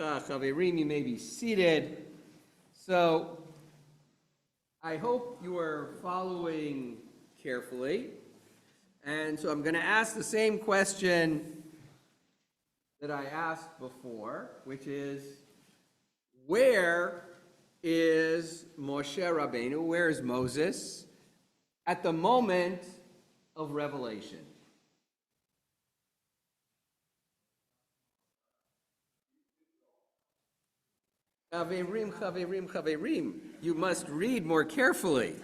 Shalomcha, Chaverim, you may be seated. So, I hope you are following carefully. And so I'm going to ask the same question that I asked before, which is, where is Moshe Rabbeinu, where is Moses at the moment of revelation? Chaverim, Chaverim, Chaverim. You must read more carefully,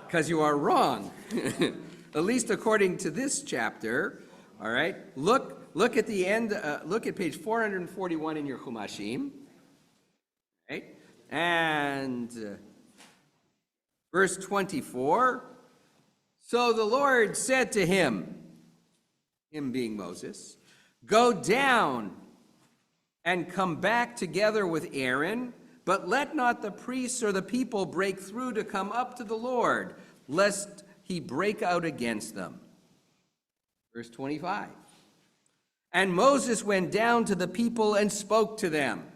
because you are wrong. At least according to this chapter. All right. Look at the end. Look at page 441 in your Chumashim. Right. And verse 24. So the Lord said to him being Moses, "Go down and come back together with Aaron, but let not the priests or the people break through to come up to the Lord, lest he break out against them." Verse 25. And Moses went down to the people and spoke to them.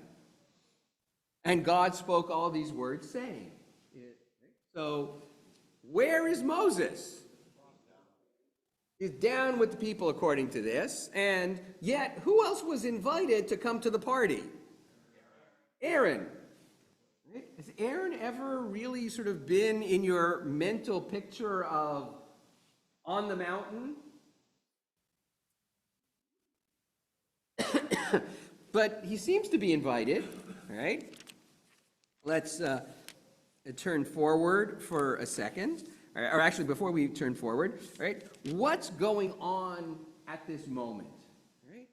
And God spoke all these words, saying. So, where is Moses? He's down with the people according to this, and yet who else was invited to come to the party? Aaron. Right? Has Aaron ever really sort of been in your mental picture of on the mountain? But he seems to be invited, right? Let's turn forward for a second. Or actually, before we turn forward, right? What's going on at this moment, right?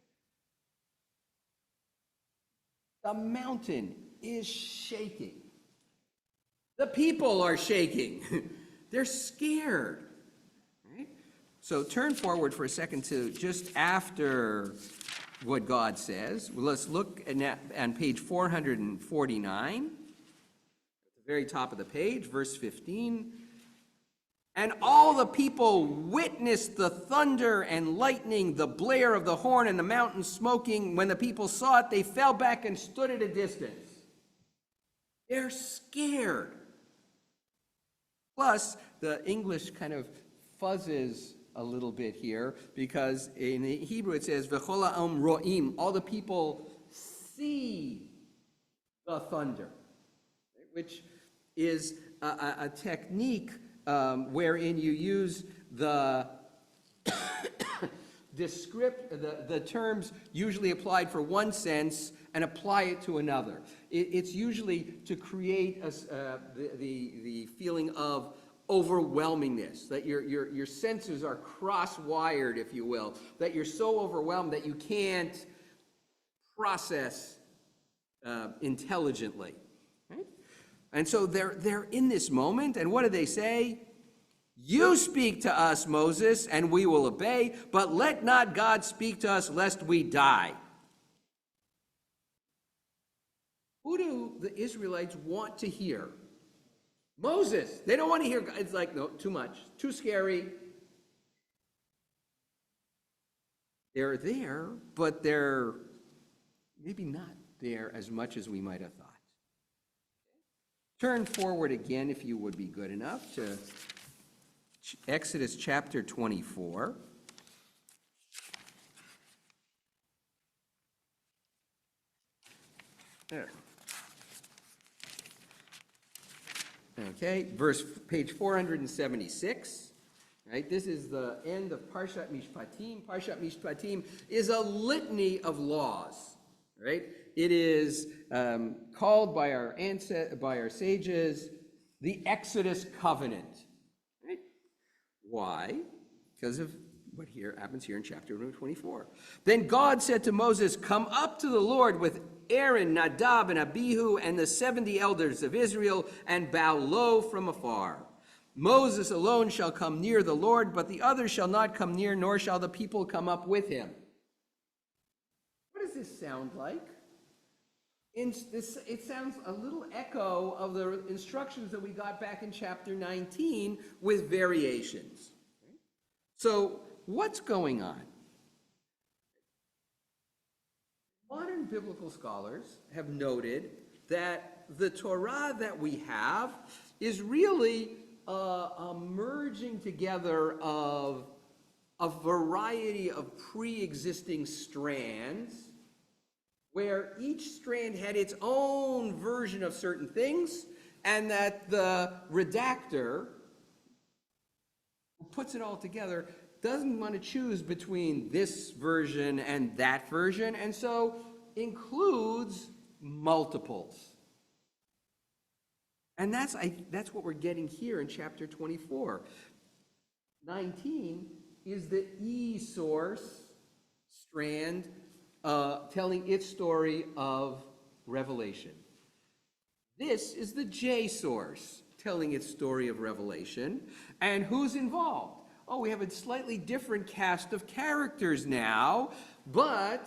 The mountain is shaking. The people are shaking. They're scared, right? So turn forward for a second to just after what God says. Let's look on page 449, at the very top of the page, verse 15. And all the people witnessed the thunder and lightning, the blare of the horn, and the mountain smoking. When the people saw it, they fell back and stood at a distance. They're scared. Plus, the English kind of fuzzes a little bit here, because in the Hebrew it says, V'chol ha'am ro'im, all the people see the thunder, which is a technique wherein you use the the terms usually applied for one sense and apply it to another. It's usually to create the feeling of overwhelmingness, that your senses are cross-wired, if you will, that you're so overwhelmed that you can't process intelligently. Right? And so they're in this moment, and what do they say? You speak to us, Moses, and we will obey, but let not God speak to us lest we die. Who do the Israelites want to hear? Moses. They don't want to hear God. It's like, no, too much, too scary. They're there, but they're maybe not there as much as we might have thought. Turn forward again, if you would be good enough, to Exodus chapter 24. There. Okay, page 476. Right, this is the end of Parshat Mishpatim. Parshat Mishpatim is a litany of laws. Right, it is called by our sages the Exodus covenant. Right? Why? Because of what happens here in chapter 24. Then God said to Moses, "Come up to the Lord with Aaron, Nadab, and Abihu, and the 70 elders of Israel, and bow low from afar. Moses alone shall come near the Lord, but the others shall not come near, nor shall the people come up with him." What does this sound like? It sounds a little echo of the instructions that we got back in chapter 19 with variations. So what's going on? modern biblical scholars have noted that the Torah that we have is really a merging together of a variety of pre-existing strands, where each strand had its own version of certain things, and that the redactor who puts it all together doesn't want to choose between this version and that version, and so includes multiples. And that's what we're getting here in chapter 24. 19 is the E source strand telling its story of Revelation. This is the J source telling its story of Revelation. And who's involved? Oh, we have a slightly different cast of characters now, but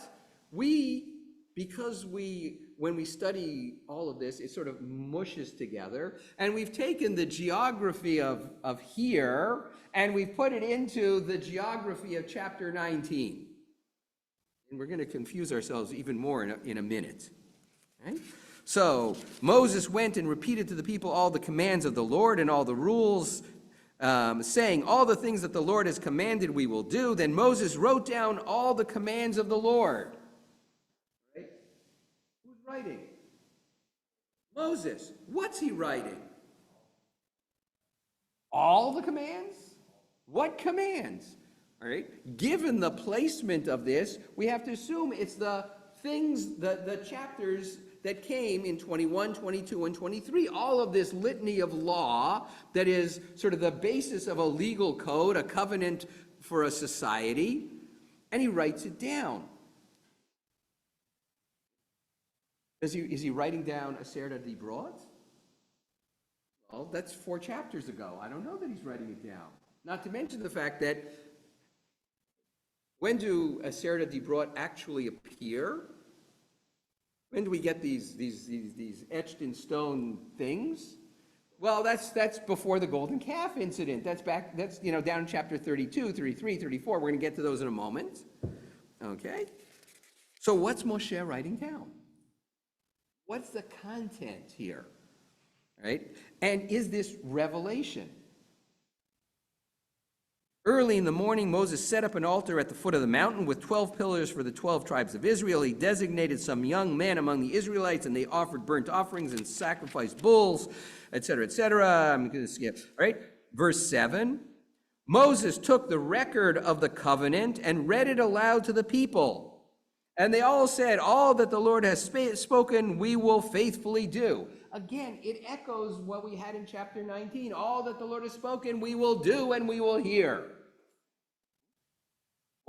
because when we study all of this, it sort of mushes together, and we've taken the geography of here, and we've put it into the geography of chapter 19. And we're going to confuse ourselves even more in a minute. Right? So Moses went and repeated to the people all the commands of the Lord and all the rules, saying, all the things that the Lord has commanded we will do. Then Moses wrote down all the commands of the Lord. Right? Who's writing? Moses. What's he writing? All the commands? What commands? All right. Given the placement of this, we have to assume it's the things, the chapters that came in 21, 22, and 23. All of this litany of law that is sort of the basis of a legal code, a covenant for a society, and he writes it down. Is he writing down RST-TV? Well, that's 4 chapters ago. I don't know that he's writing it down. Not to mention the fact that when do RST-TV actually appear? When do we get these etched in stone things? Well, that's before the golden calf incident. That's down in chapter 32, 33, 34. We're going to get to those in a moment. Okay? So what's Moshe writing down? What's the content here? Right? And is this revelation? Early in the morning, Moses set up an altar at the foot of the mountain with 12 pillars for the 12 tribes of Israel. He designated some young men among the Israelites, and they offered burnt offerings and sacrificed bulls, etc., etc. I'm going to skip. All right, verse 7. Moses took the record of the covenant and read it aloud to the people. And they all said, all that the Lord has spoken, we will faithfully do. Again, it echoes what we had in chapter 19. All that the Lord has spoken, we will do and we will hear.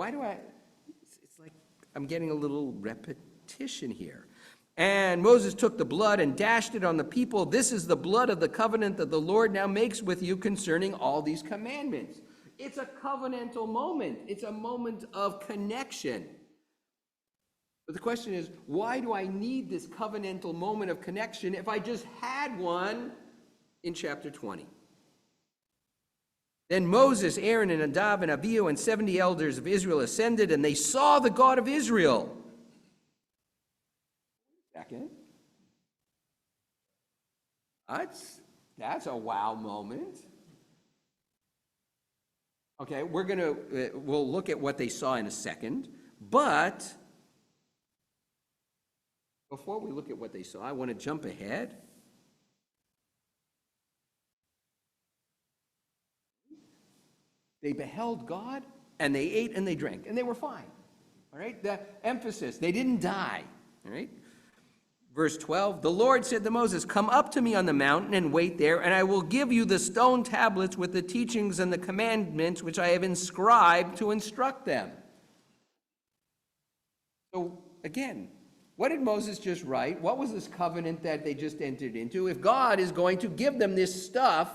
It's like I'm getting a little repetition here. And Moses took the blood and dashed it on the people. This is the blood of the covenant that the Lord now makes with you concerning all these commandments. It's a covenantal moment. It's a moment of connection. But the question is, why do I need this covenantal moment of connection if I just had one in chapter 20? Then Moses, Aaron, and Nadab, and Abihu, and 70 elders of Israel ascended, and they saw the God of Israel. Second. That's a wow moment. Okay, we'll look at what they saw in a second, but before we look at what they saw, I want to jump ahead. They beheld God, and they ate and they drank, and they were fine. All right? The emphasis, they didn't die. All right? Verse 12, the Lord said to Moses, come up to me on the mountain and wait there, and I will give you the stone tablets with the teachings and the commandments which I have inscribed to instruct them. So, again, what did Moses just write? What was this covenant that they just entered into? If God is going to give them this stuff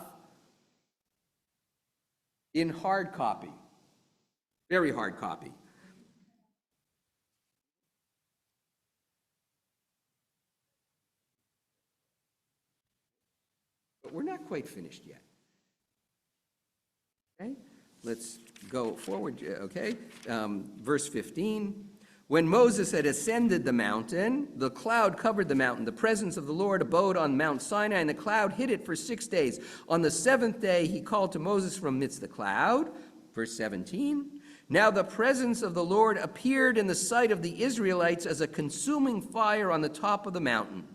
in hard copy, very hard copy. But we're not quite finished yet. Okay, let's go forward, okay? Verse 15. When Moses had ascended the mountain, the cloud covered the mountain. The presence of the Lord abode on Mount Sinai, and the cloud hid it for 6 days. On the seventh day, he called to Moses from amidst the cloud. Verse 17. Now the presence of the Lord appeared in the sight of the Israelites as a consuming fire on the top of the mountain.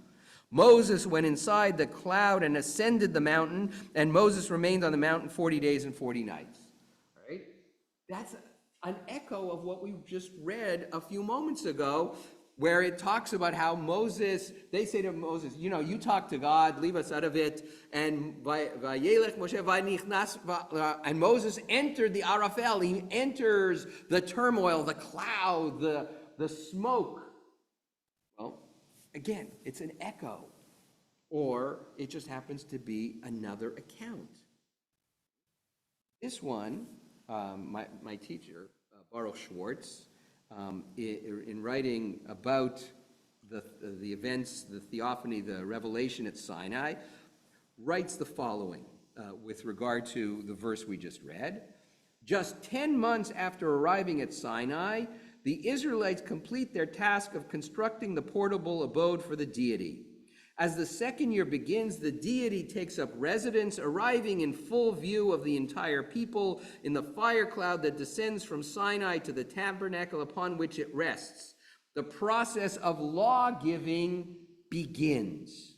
Moses went inside the cloud and ascended the mountain, and Moses remained on the mountain 40 days and 40 nights. All right? That's an echo of what we just read a few moments ago, where it talks about how Moses, they say to Moses, you know, you talk to God, leave us out of it. And Moses entered the Arafel, he enters the turmoil, the cloud, the smoke. Well, again, it's an echo, or it just happens to be another account. This one, my teacher, Baruch Schwartz, in writing about the events, the theophany, the revelation at Sinai, writes the following with regard to the verse we just read. Just 10 months after arriving at Sinai, the Israelites complete their task of constructing the portable abode for the deity. As the second year begins, the deity takes up residence, arriving in full view of the entire people in the fire cloud that descends from Sinai to the tabernacle upon which it rests. The process of law-giving begins.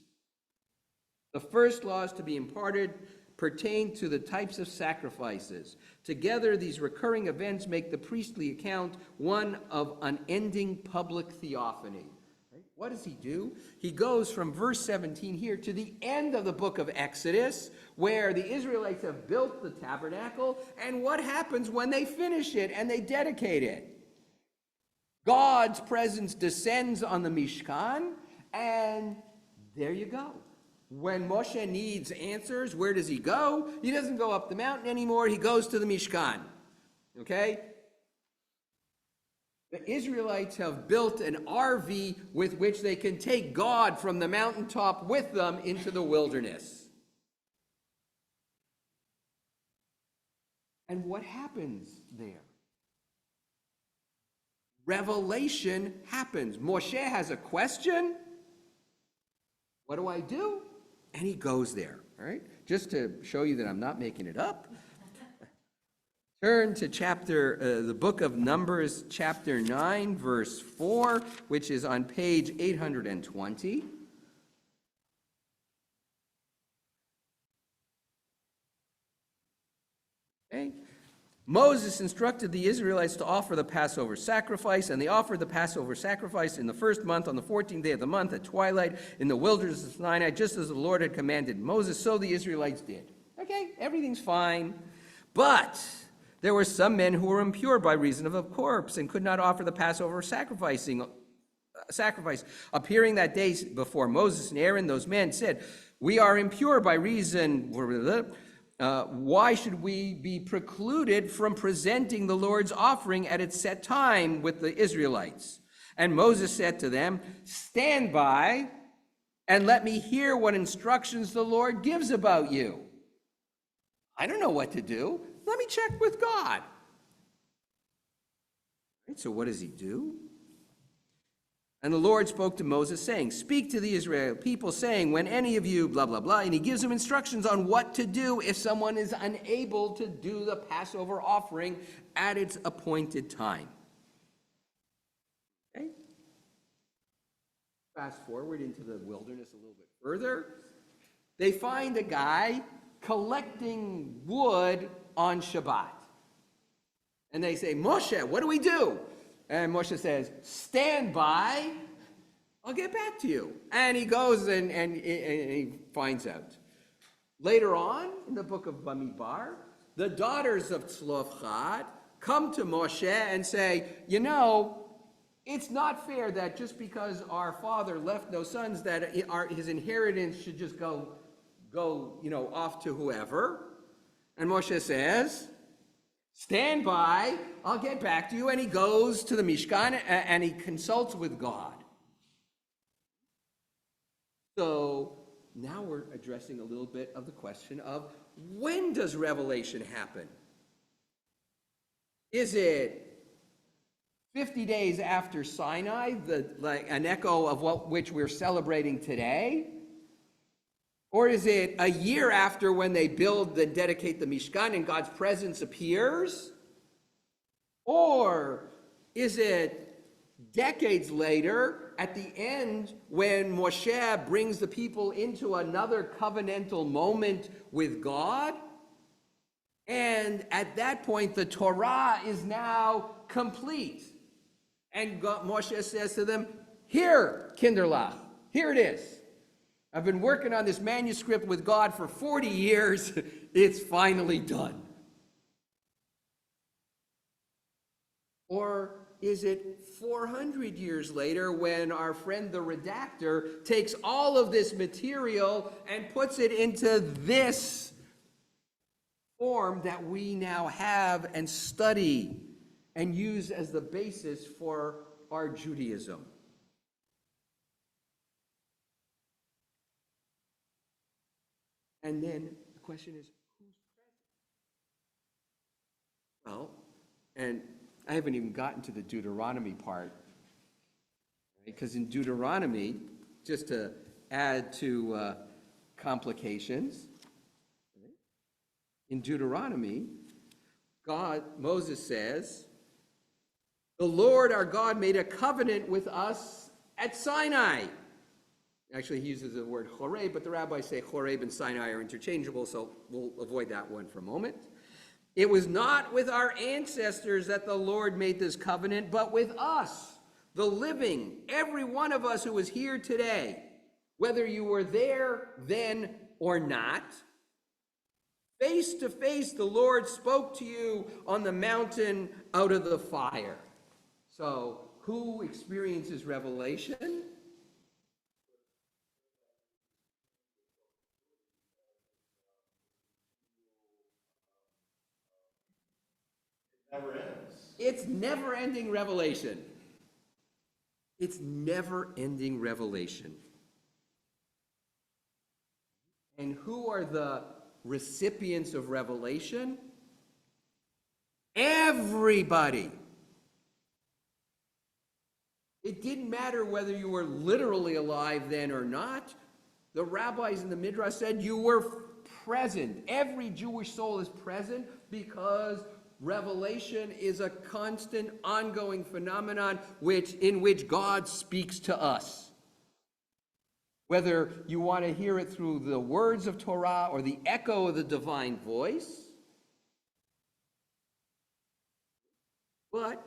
The first laws to be imparted pertain to the types of sacrifices. Together, these recurring events make the priestly account one of unending public theophany. What does he do? He goes from verse 17 here to the end of the book of Exodus, where the Israelites have built the tabernacle, and what happens when they finish it and they dedicate it? God's presence descends on the Mishkan, and there you go. When Moshe needs answers, where does he go? He doesn't go up the mountain anymore, he goes to the Mishkan. Okay? The Israelites have built an RV with which they can take God from the mountaintop with them into the wilderness. And what happens there? Revelation happens. Moshe has a question. What do I do? And he goes there, all right? Just to show you that I'm not making it up. Turn to the book of Numbers, chapter 9, verse 4, which is on page 820. Okay. Moses instructed the Israelites to offer the Passover sacrifice, and they offered the Passover sacrifice in the first month, on the 14th day of the month, at twilight, in the wilderness of Sinai, just as the Lord had commanded Moses, so the Israelites did. Okay, everything's fine. But there were some men who were impure by reason of a corpse and could not offer the Passover sacrifice. Appearing that day before Moses and Aaron, those men said, "We are impure by reason. Why should we be precluded from presenting the Lord's offering at its set time with the Israelites?" And Moses said to them, "Stand by and let me hear what instructions the Lord gives about you." I don't know what to do. Let me check with God. Right, so what does he do? And the Lord spoke to Moses, saying, "Speak to the Israel people, saying, when any of you, blah, blah, blah," and he gives them instructions on what to do if someone is unable to do the Passover offering at its appointed time. Okay? Fast forward into the wilderness a little bit further. They find a guy collecting wood on Shabbat. And they say, "Moshe, what do we do?" And Moshe says, "Stand by, I'll get back to you." And he goes and he finds out. Later on, in the book of Bamidbar, the daughters of Tzlofchad come to Moshe and say, "You know, it's not fair that just because our father left no sons, that his inheritance should just go off to whoever." And Moshe says, "Stand by, I'll get back to you." And he goes to the Mishkan and he consults with God. So now we're addressing a little bit of the question of, when does revelation happen? Is it 50 days after Sinai, like an echo of which we're celebrating today? Or is it a year after when they build and dedicate the Mishkan and God's presence appears? Or is it decades later at the end when Moshe brings the people into another covenantal moment with God? And at that point, the Torah is now complete. And Moshe says to them, here, Kinderlach, here it is. I've been working on this manuscript with God for 40 years. It's finally done. Or is it 400 years later when our friend the redactor takes all of this material and puts it into this form that we now have and study and use as the basis for our Judaism? And then the question is, who's present? Well, and I haven't even gotten to the Deuteronomy part, because in Deuteronomy, just to add to complications, in Deuteronomy, Moses says, the Lord our God made a covenant with us at Sinai. Actually, he uses the word Horeb, but the rabbis say Horeb and Sinai are interchangeable, so we'll avoid that one for a moment. It was not with our ancestors that the Lord made this covenant, but with us, the living, every one of us who is here today, whether you were there then or not. Face to face, the Lord spoke to you on the mountain out of the fire. So, who experiences revelation? Never ends. It's never-ending revelation. It's never-ending revelation. And who are the recipients of revelation? Everybody. It didn't matter whether you were literally alive then or not. The rabbis in the Midrash said you were present. Every Jewish soul is present because revelation is a constant, ongoing phenomenon in which God speaks to us. Whether you want to hear it through the words of Torah or the echo of the divine voice. But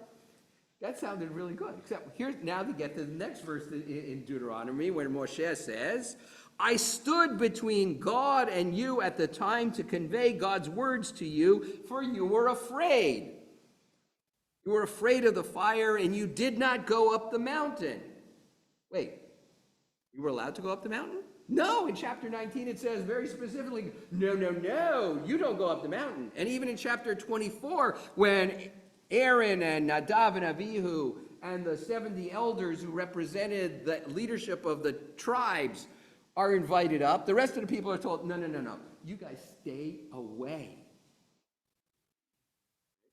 that sounded really good. Except here, now to get to the next verse in Deuteronomy, where Moshe says, I stood between God and you at the time to convey God's words to you, for you were afraid. You were afraid of the fire, and you did not go up the mountain. Wait, you were allowed to go up the mountain? No, in chapter 19 it says very specifically, no, you don't go up the mountain. And even in chapter 24, when Aaron and Nadav and Abihu and the 70 elders who represented the leadership of the tribes are invited up, the rest of the people are told, no, you guys stay away.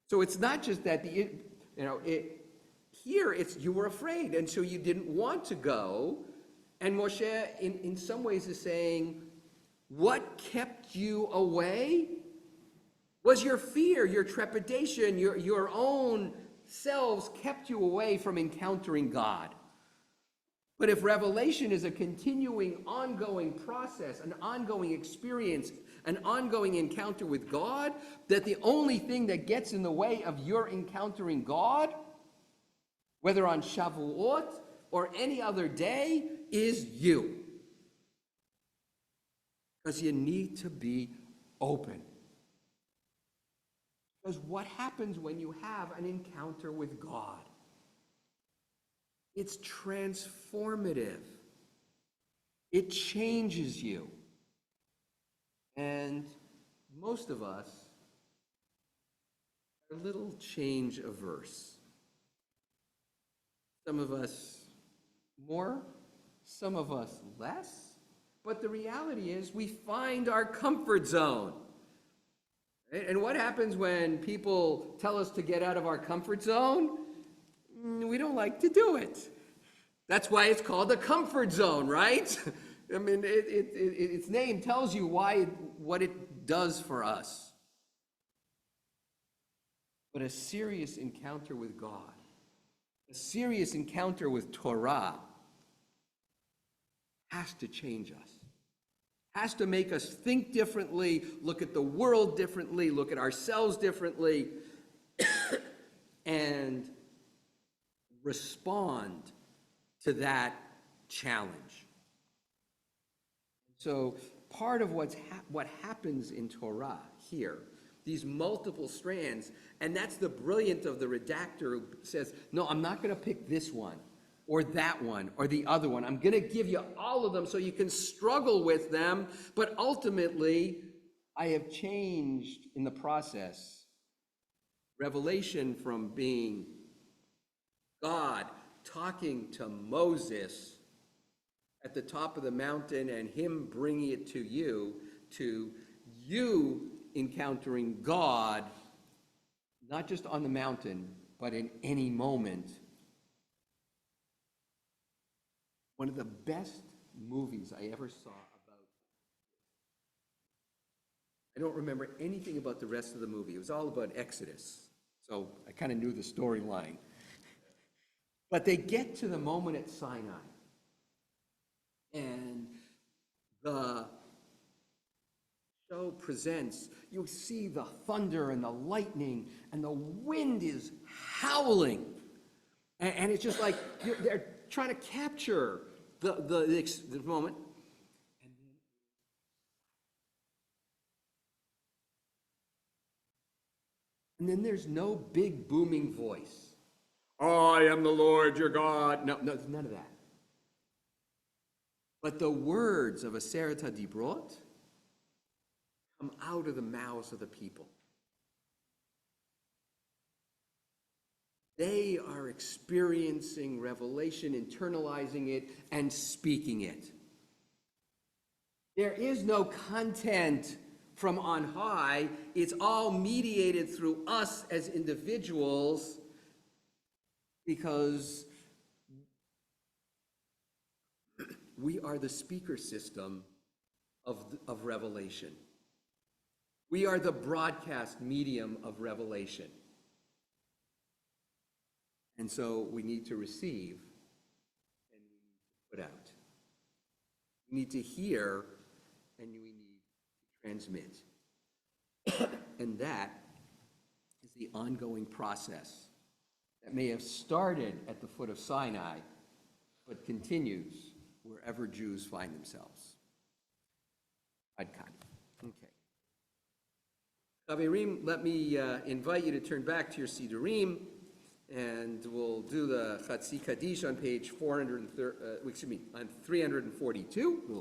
So it's not just that here it's you were afraid, and so you didn't want to go. And Moshe, in some ways, is saying, what kept you away was your fear, your trepidation, your own selves kept you away from encountering God. But if revelation is a continuing, ongoing process, an ongoing experience, an ongoing encounter with God, that the only thing that gets in the way of your encountering God, whether on Shavuot or any other day, is you. Because you need to be open. Because what happens when you have an encounter with God? It's transformative. It changes you. And most of us are a little change averse. Some of us more, some of us less. But the reality is we find our comfort zone. Right? And what happens when people tell us to get out of our comfort zone? we don't like to do it. That's why it's called the comfort zone, right? I mean, its name tells you what it does for us. But a serious encounter with God, a serious encounter with Torah, has to change us, has to make us think differently, look at the world differently, look at ourselves differently, and respond to that challenge. So part of what happens in Torah here, these multiple strands, and that's the brilliance of the redactor who says, no, I'm not going to pick this one or that one or the other one. I'm going to give you all of them so you can struggle with them, but ultimately I have changed in the process Revelation from being God talking to Moses at the top of the mountain and him bringing it to you encountering God, not just on the mountain, but in any moment. One of the best movies I ever saw about, I don't remember anything about the rest of the movie. It was all about Exodus, so I kind of knew the storyline. But they get to the moment at Sinai, and the show presents, you see the thunder and the lightning, and the wind is howling. And it's just like they're trying to capture the moment. And then there's no big booming voice. I am the Lord your God. No, there's none of that. But the words of Aseret HaDibrot come out of the mouths of the people. They are experiencing revelation, internalizing it, and speaking it. There is no content from on high. It's all mediated through us as individuals, because we are the speaker system of revelation. We are the broadcast medium of revelation. And so we need to receive and we need to put out. We need to hear and we need to transmit. And that is the ongoing process that may have started at the foot of Sinai, but continues wherever Jews find themselves. Adkan. Okay. Chaverim, let me invite you to turn back to your Sidurim, and we'll do the Chatzi Kaddish on page 342. We'll